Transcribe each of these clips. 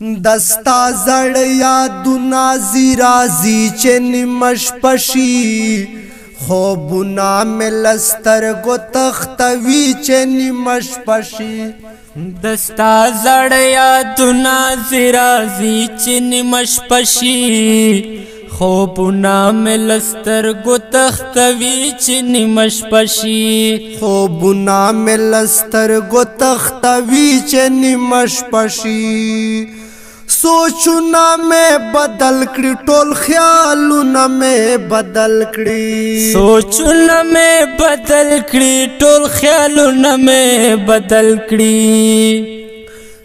دستا زړ یادونه زیرازي چې نیمش پشي خوبونه مې له سترګو تختوي چې نیمش پشي دستا زړ یادونه زیرازي چې نیمش پشي خوبونه مې له سترګو تختوي چې نیمش پشي خوبونه مې له سترګو تختوي چې نیمش پشي سوچونه مې بدل کړي ټول خیالونه مې بدل کړي سوچونه مې بدل کړي ټول خیالونه مې بدل کړي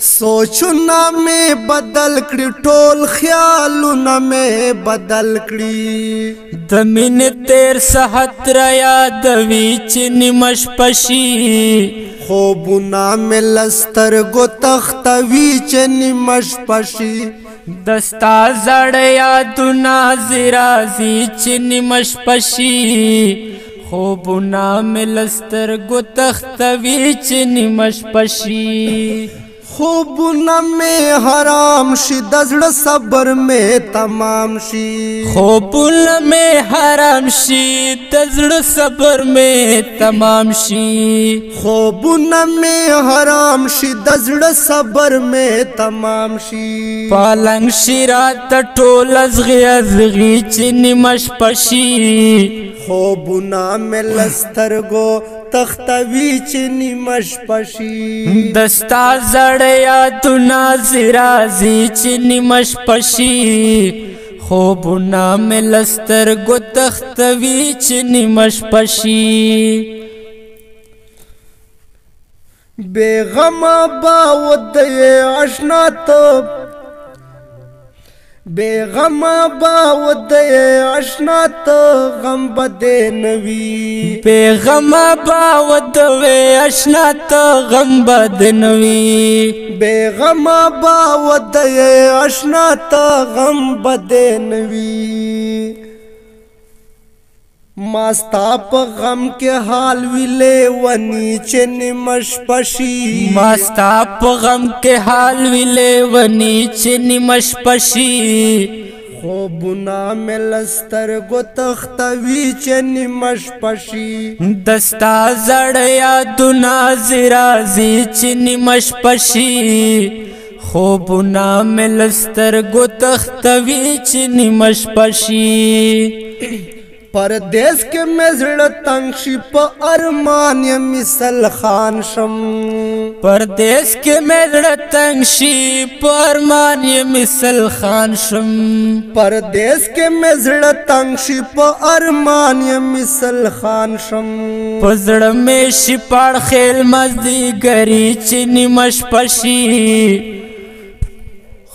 سوچونه مې بدل کړي ټول خیالونه مې بدل کړي د مینې تیر سحت را یادوي چې نیمش پشي خوبونه مې له سترګو تختوي چې نیمش پشي دستا زړ یادونه زیرازي چې نیمش پشي خوبونه مې له سترګو تختوي چې نیمش پشي خوبونه مې حرام شي د زړه صبر مې تمام شي خوبونه مې حرام شي د زړه صبر مې تمام شي خوبونه مې حرام شي د زړه صبر مې تمام شي پالنګ شي راته ټول ازغي ازغي چې نیمش پشي خوبونه مې له سترګو تختوي چې نیمش پشي دستا زړ یادونه زیرازي چې نیمش پشي خوبونه مې له سترګو تختوي چې نیمش پشي بېغمه باود یې اشنا ته بېغمه باود یې اشنا ته غم به دې نه وي بېغمه باود یې اشنا ته غم به دې نه وي بېغمه باود یې اشنا ته غم به دې نه وي ما ستا په غم کې حال وي لیوني چې نیمش پشي ما ستا په غم کې حال وي لیوني چې نیمش پشي خوبونه مې له سترګو تختوي چې نیمش پشي دستا زړ یادونه زیرازي چې نیمش پشي خوبونه مې له سترګو تختوي چې نیمش پشي پردیس کې مې زړه تنګ شي په ارمان یې مثل خان شم پردیس کې مې زړه تنګ شي په ارمان یې مثل خان شم پردیس کې مې زړه تنګ شي په ارمان یې مثل خان شم په زړه مې شي پاړ خیل مازدیګري چې نیمش پشي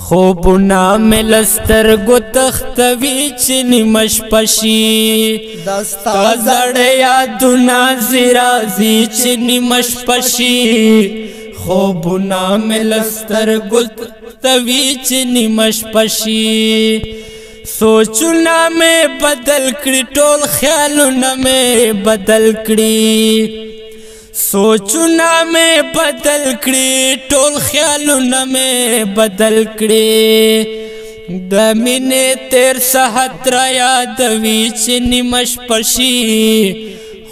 خوبونه مې له سترګو تختوي چې نیمش پشي دستا زړ یادونه زیرازي چې نیمش پشي خوبونه مې له سترګو تختوي چې نیمش پشي سوچونه مې بدل کړي ټول خیالونه مې بدل کړي سوچونه مې بدل کړي ټول خیالونه مې بدل کړي د مینې تیر سحت را یادوي چې نیمش پشي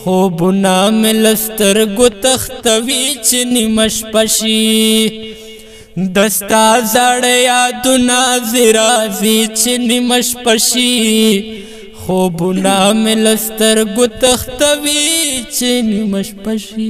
خوبونه مې له سترګو تختوي چې نیمش پشي دستا زړ یادونه زیرازي چې نیمش پشي خوبونه مې له سترګو تختوي چې نیمش پشي